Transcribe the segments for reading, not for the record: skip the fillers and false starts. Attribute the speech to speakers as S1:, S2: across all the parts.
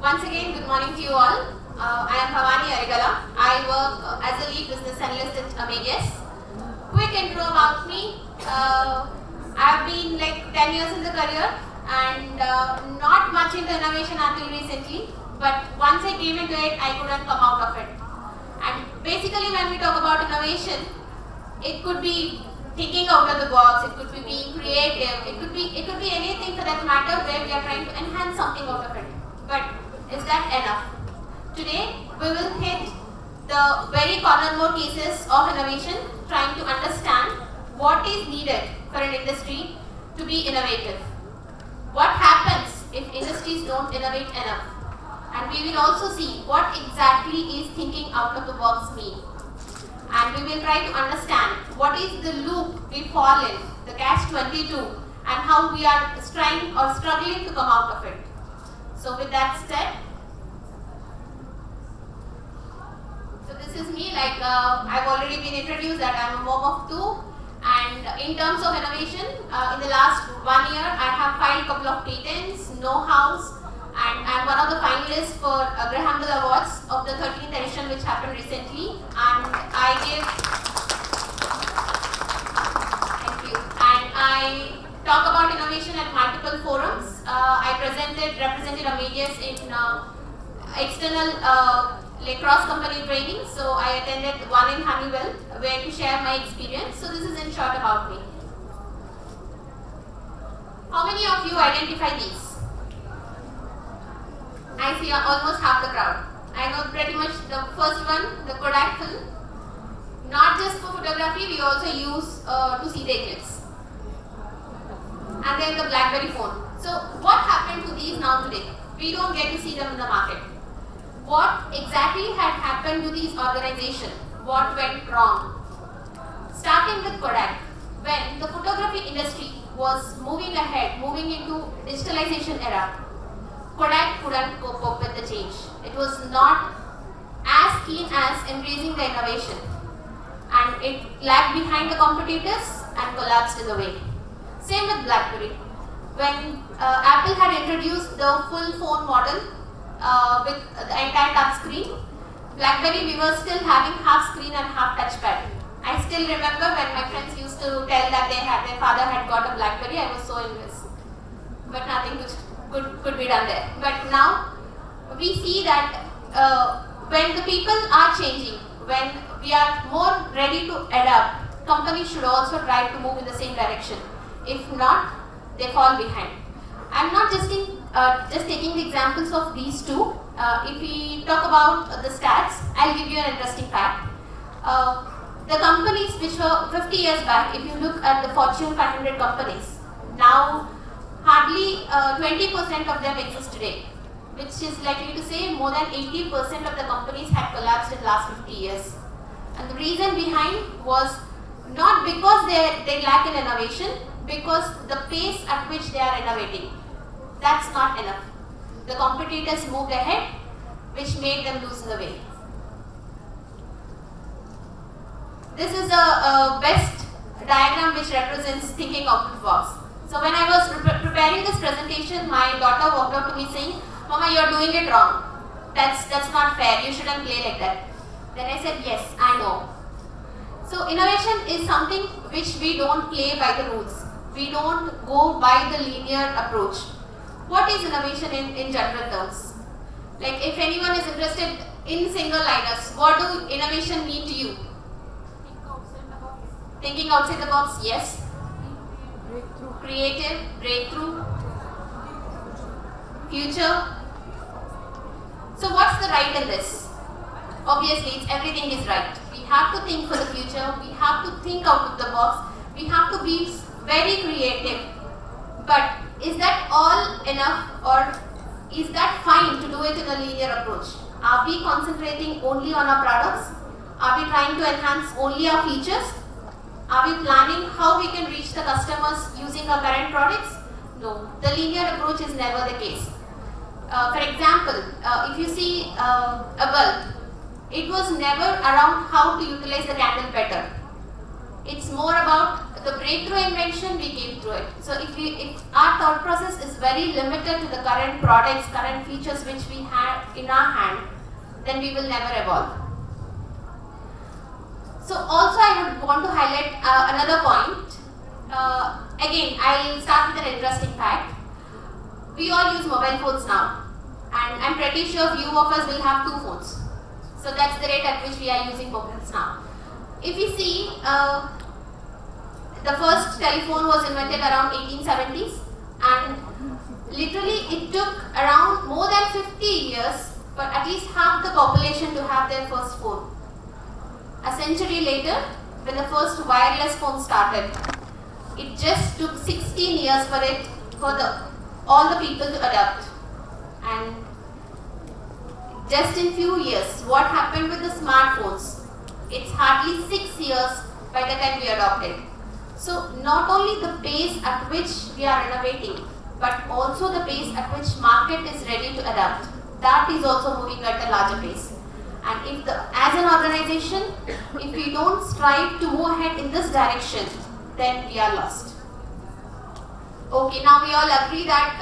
S1: Once again, good morning to you all. I am Bhavani Arigala. I work as a lead business analyst at Amadeus. Quick intro about me. I have been like 10 years in the career and not much into innovation until recently. But once I came into it, I couldn't come out of it. And basically, when we talk about innovation, it could be thinking out of the box, it could be being creative, it could be anything for that matter where we are trying to enhance something out of it. But is that enough? Today we will hit the very cornermore cases of innovation, trying to understand what is needed for an industry to be innovative. What happens if industries don't innovate enough? And we will also see what exactly is thinking out of the box mean. And we will try to understand what is the loop we fall in, the catch-22, and how we are trying or struggling to come out of it. So with that said, so this is me, like I've already been introduced that I'm a mom of two, and in terms of innovation, in the last 1 year, I have filed a couple of patents, know-hows, and I'm one of the finalists for Graham Bell Awards of the 13th edition, which happened recently. And thank you. And I talk about innovation at multiple forums. I represented Amadeus in external cross-company training. So I attended one in Honeywell, where to share my experience. So this is in short about me. How many of you identify these? I see almost half the crowd. I know pretty much the first one, the Kodak film. Not just for photography, we also use to see the eclipse. And then the BlackBerry phone. So what happened to these now today? We don't get to see them in the market. What exactly had happened to these organizations? What went wrong? Starting with Kodak, when the photography industry was moving ahead, moving into digitalization era, Kodak couldn't cope up with the change. It was not as keen as embracing the innovation, and it lagged behind the competitors and collapsed in a way. Same with BlackBerry. When Apple had introduced the full phone model with the entire touch screen, BlackBerry we were still having half screen and half touchpad. I still remember when my friends used to tell that their father had got a BlackBerry. I was so envious, but nothing could be done there. But now we see that when the people are changing, when we are more ready to adapt, companies should also try to move in the same direction. If not, they fall behind. I'm not just taking the examples of these two. If we talk about the stats, I'll give you an interesting fact. The companies which were 50 years back, if you look at the Fortune 500 companies, now hardly 20% of them exist today, which is likely to say more than 80% of the companies had collapsed in the last 50 years. And the reason behind was not because they lack in innovation, because the pace at which they are innovating, that's not enough. The competitors moved ahead, which made them lose the way. This is the best diagram which represents thinking out of the box. So when I was preparing this presentation, my daughter walked up to me saying, "Mama, you're doing it wrong. That's not fair. You shouldn't play like that." Then I said, "Yes, I know." So innovation is something which we don't play by the rules. We don't go by the linear approach. What is innovation in general terms? Like if anyone is interested in single liners, what do innovation mean to you? Thinking outside the box, yes. Creative, breakthrough, future. So what's the right in this? Obviously, everything is right. We have to think for the future. We have to think out of the box. We have to be very creative. But is that all enough, or is that fine to do it in a linear approach? Are we concentrating only on our products? Are we trying to enhance only our features? Are we planning how we can reach the customers using our current products? No, the linear approach is never the case. For example, if you see a bulb, it was never around how to utilize the candle better. It's more about the breakthrough invention we came through it. So if our thought process is very limited to the current products, current features which we have in our hand, then we will never evolve. So also I would want to highlight another point. Again, I'll start with an interesting fact. We all use mobile phones now, and I'm pretty sure few of us will have 2 phones. So that's the rate at which we are using mobiles now. If you see, the first telephone was invented around 1870s, and literally it took around more than 50 years for at least half the population to have their first phone. A century later, when the first wireless phone started, it just took 16 years for all the people to adopt. And just in few years, what happened with the smartphones? It's hardly 6 years by the time we adopted. So not only the pace at which we are innovating, but also the pace at which market is ready to adapt. That is also moving at a larger pace. And as an organization, if we don't strive to move ahead in this direction, then we are lost. Okay, now we all agree that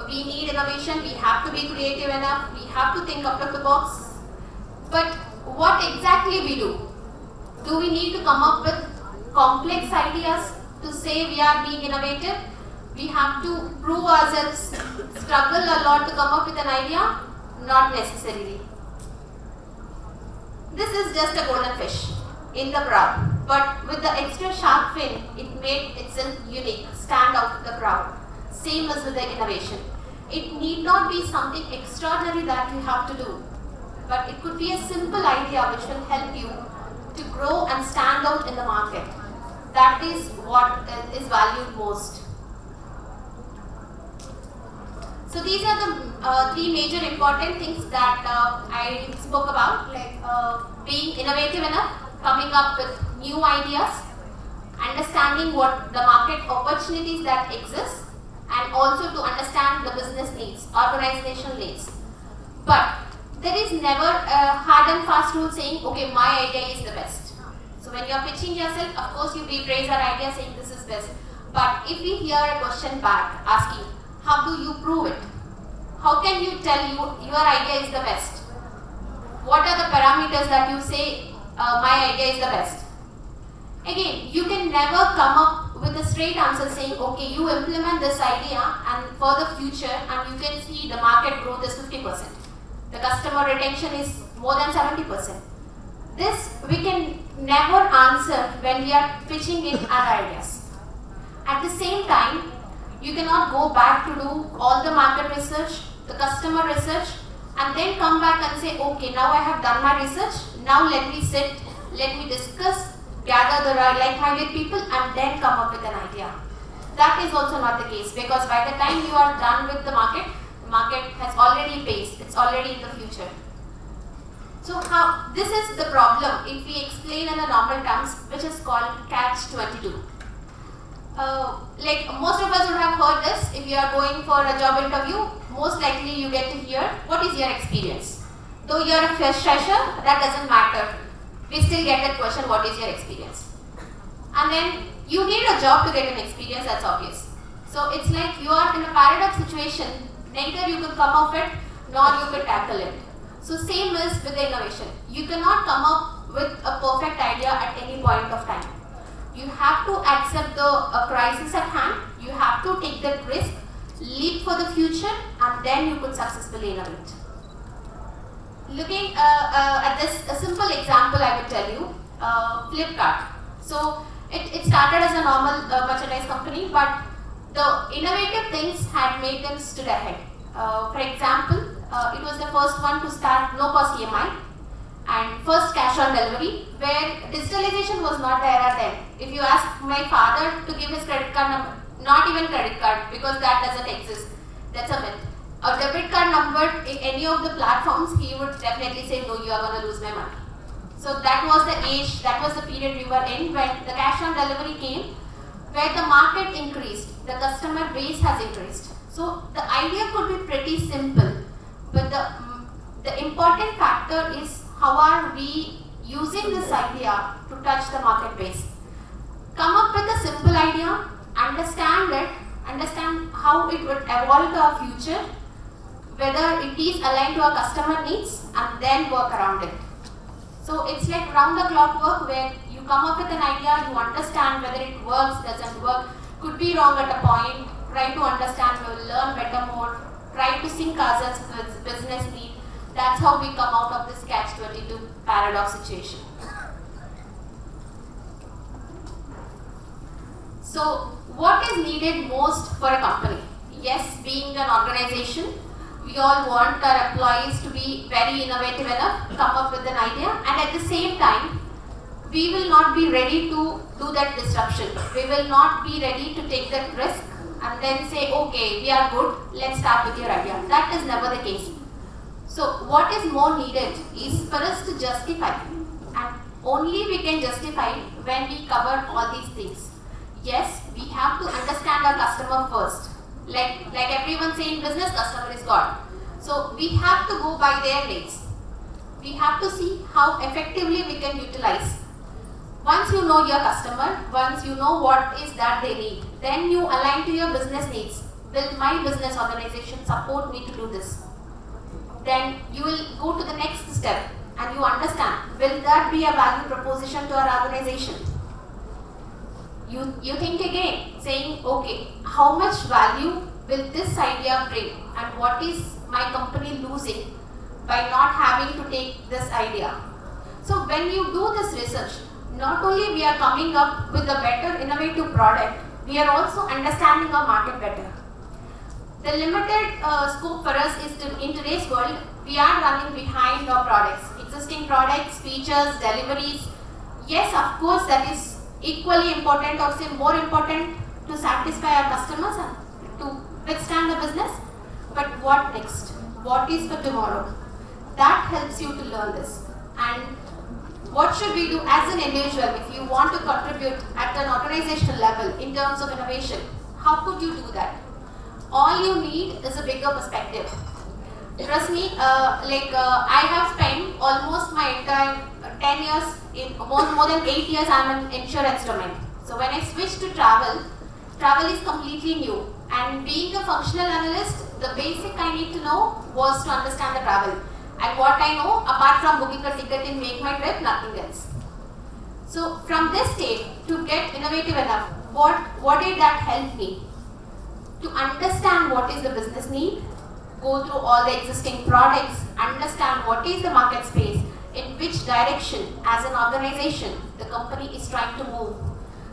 S1: we need innovation, we have to be creative enough, we have to think out of the box. But what exactly we do? Do we need to come up with complex ideas to say we are being innovative? We have to prove ourselves, struggle a lot to come up with an idea? Not necessarily. This is just a golden fish in the crowd, but with the extra sharp fin, it made itself unique, stand out of the crowd. Same as with the innovation. It need not be something extraordinary that you have to do, but it could be a simple idea which will help you to grow and stand out in the market. That is what is valued most. So these are the 3 major important things that I spoke about, like being innovative enough, coming up with new ideas, understanding what the market opportunities that exist, and also to understand the business needs, organizational needs. But there is never a hard and fast rule saying, okay, my idea is the best. So when you are pitching yourself, of course you praise our idea saying this is best. But if we hear a question back asking, how do you prove it? How can you tell your idea is the best? What are the parameters that you say my idea is the best? Again, you can never come up with a straight answer saying, okay, you implement this idea and for the future and you can see the market growth is 50%. The customer retention is more than 70%. This we can never answer when we are pitching in our ideas. At the same time, you cannot go back to do all the market research, the customer research, and then come back and say, okay, now I have done my research, now let me sit, let me discuss, gather the like-minded people and then come up with an idea. That is also not the case, because by the time you are done with the market has already paced, it's already in the future. So this is the problem if we explain in the normal terms, which is called catch-22. Like most of us would have heard this. If you are going for a job interview, most likely you get to hear, what is your experience? Though you are a fresher, that doesn't matter. We still get that question, what is your experience? And then you need a job to get an experience, that's obvious. So it's like you are in a paradox situation, neither you can come off it, nor you can tackle it. So same is with the innovation. You cannot come up with a perfect idea at any point of time. You have to accept the crisis at hand, you have to take that risk, leap for the future, and then you could successfully innovate. Looking at this, a simple example I would tell you, Flipkart. So it started as a normal merchandise company, but the innovative things had made them stood ahead. For example, it was the first one to start no-cost EMI and first cash on delivery, where digitalization was not there then. If you ask my father to give his credit card number, not even credit card, because that doesn't exist. That's a myth. A debit card number in any of the platforms, he would definitely say, no, you are going to lose my money. So that was the age, that was the period we were in when the cash on delivery came, where the market increased, the customer base has increased. So the idea could be pretty simple, but the important factor is how are we using this idea to touch the market base. Come up with a simple idea, understand it, understand how it would evolve to our future, whether it is aligned to our customer needs, and then work around it. So it's like round the clock work where you come up with an idea, you understand whether it works, doesn't work, could be wrong at a point, try to understand, learn better more, try to sync ourselves with business need. That's how we come out of this catch-22 paradox situation. So what is needed most for a company? Yes, being an organization, we all want our employees to be very innovative enough, come up with an idea, and at the same time, we will not be ready to do that disruption. We will not be ready to take that risk and then say, okay, we are good, let's start with your idea. That is never the case. So what is more needed is for us to justify, and only we can justify when we cover all these things. Yes, we have to understand our customer first. Like everyone saying, business customer is God. So we have to go by their needs. We have to see how effectively we can utilize. Once you know your customer, once you know what is that they need, then you align to your business needs. Will my business organization support me to do this? Then you will go to the next step and you understand, will that be a value proposition to our organization? You think again, saying, okay, how much value will this idea bring, and what is my company losing by not having to take this idea? So when you do this research, not only we are coming up with a better innovative product, we are also understanding our market better. The limited scope for us is in today's world, we are running behind our products, existing products, features, deliveries. Yes, of course, that is equally important or say more important to satisfy our customers and to withstand the business. But what next? What is for tomorrow? That helps you to learn this. And what should we do as an individual if you want to contribute at an organizational level in terms of innovation? How could you do that? All you need is a bigger perspective. Trust me, I have spent almost my entire 10 years, in more than 8 years I'm in insurance domain. So when I switched to travel is completely new. And being a functional analyst, the basic I need to know was to understand the travel. And what I know, apart from booking a ticket and make my trip, nothing else. So from this state, to get innovative enough, what did that help me? To understand what is the business need, go through all the existing products, understand what is the market space, in which direction as an organization the company is trying to move.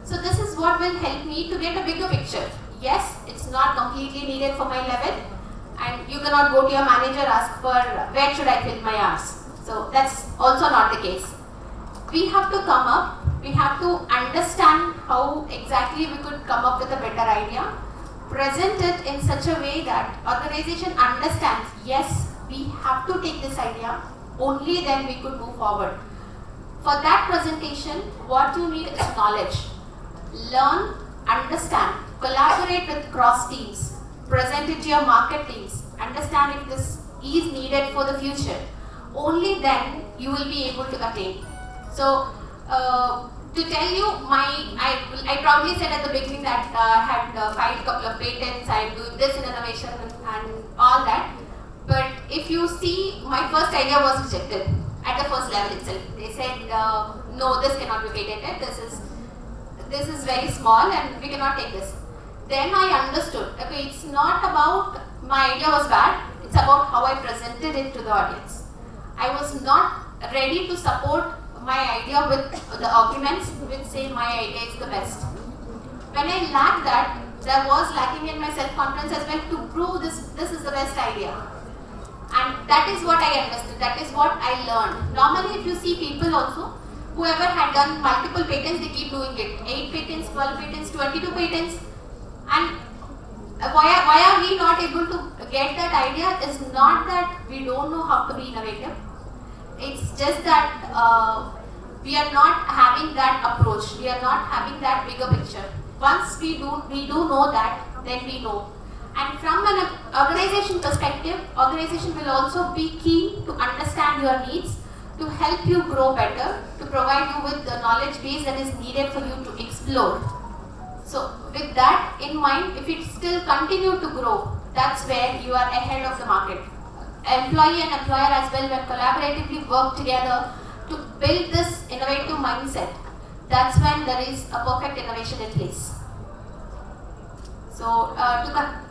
S1: So this is what will help me to get a bigger picture. Yes, it's not completely needed for my level, and you cannot go to your manager ask for where should I fill my hours. So that's also not the case. We have to come up, we have to understand how exactly we could come up with a better idea, present it in such a way that organization understands, yes, we have to take this idea, only then we could move forward. For that presentation, what you need is knowledge. Learn, understand, collaborate with cross teams, present it to your market teams, understand if this is needed for the future. Only then you will be able to attain. So, to tell you, I proudly said at the beginning that I had filed a couple of patents, I am doing this in innovation and all that. But if you see, my first idea was rejected at the first level itself. They said, no, this cannot be patented, this is very small and we cannot take this. Then I understood, okay, it's not about my idea was bad, it's about how I presented it to the audience. I was not ready to support my idea with the arguments which say my idea is the best. When I lacked that, there was lacking in my self-confidence as well to prove this is the best idea. And that is what I understood, that is what I learned. Normally if you see people also, whoever had done multiple patents, they keep doing it. 8 patents, 12 patents, 22 patents. And why are we not able to get that idea is not that we don't know how to be innovative. It's just that we are not having that approach. We are not having that bigger picture. Once we do know that, then we know. And from an organization perspective, organization will also be keen to understand your needs, to help you grow better, to provide you with the knowledge base that is needed for you to explore. So with that in mind, if it still continue to grow, that's where you are ahead of the market. Employee and employer as well, when collaboratively work together to build this innovative mindset, that's when there is a perfect innovation in place. So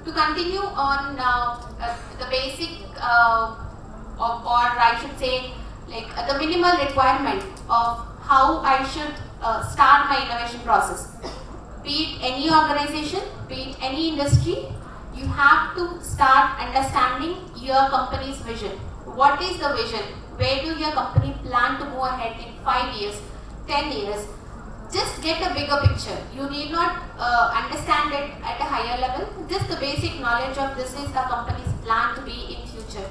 S1: to continue on the basic, or I should say, like the minimal requirement of how I should start my innovation process. Be it any organization, be it any industry, you have to start understanding your company's vision. What is the vision? Where do your company plan to move ahead in 5 years, 10 years? Just get a bigger picture. You need not understand it at a higher level. Just the basic knowledge of this is the company's plan to be in future.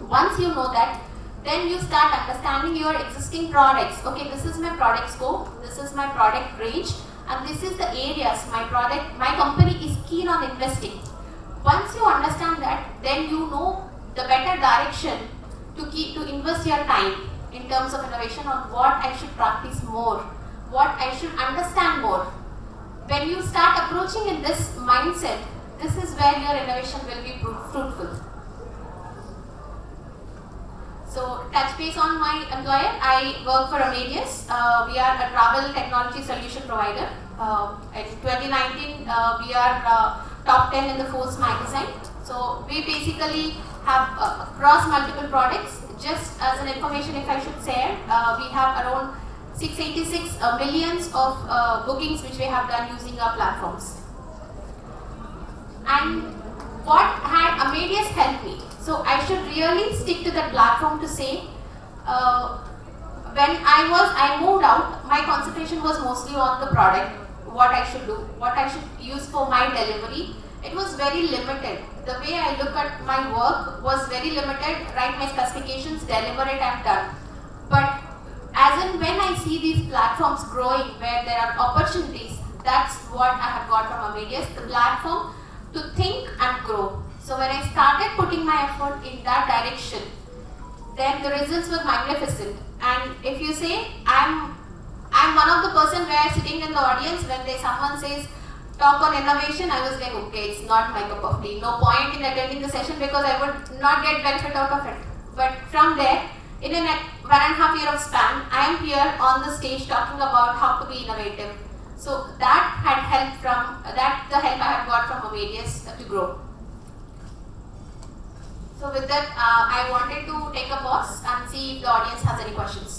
S1: Once you know that, then you start understanding your existing products. Okay, this is my product scope, this is my product range, and this is the areas my company is keen on investing. Once you understand that, then you know the better direction to invest your time in terms of innovation on what I should practice more, what I should understand more. When you start approaching in this mindset, this is where your innovation will be fruitful. So touch base on my employer. I work for Amadeus. We are a travel technology solution provider. In 2019, we are top 10 in the Forbes magazine. So we basically have across multiple products. Just as an information, if I should share, we have around 686 millions of bookings which we have done using our platforms. And what had Amadeus helped me? So I should really stick to that platform to say, when I moved out, my concentration was mostly on the product, what I should do, what I should use for my delivery. It was very limited. The way I look at my work was very limited. Write my specifications, deliver it, I'm done. But as in when I see these platforms growing where there are opportunities, that's what I have got from Amadeus, the platform to think and grow. So when I started putting my effort in that direction, then the results were magnificent. And if you say, I'm one of the person where sitting in the audience when someone says talk on innovation, I was like, okay, it's not my cup of tea. No point in attending the session because I would not get benefit out of it. But from there, in a 1.5 year of span, I am here on the stage talking about how to be innovative. So that had helped the help I had got from Amadeus to grow. So with that, I wanted to take a pause and see if the audience has any questions.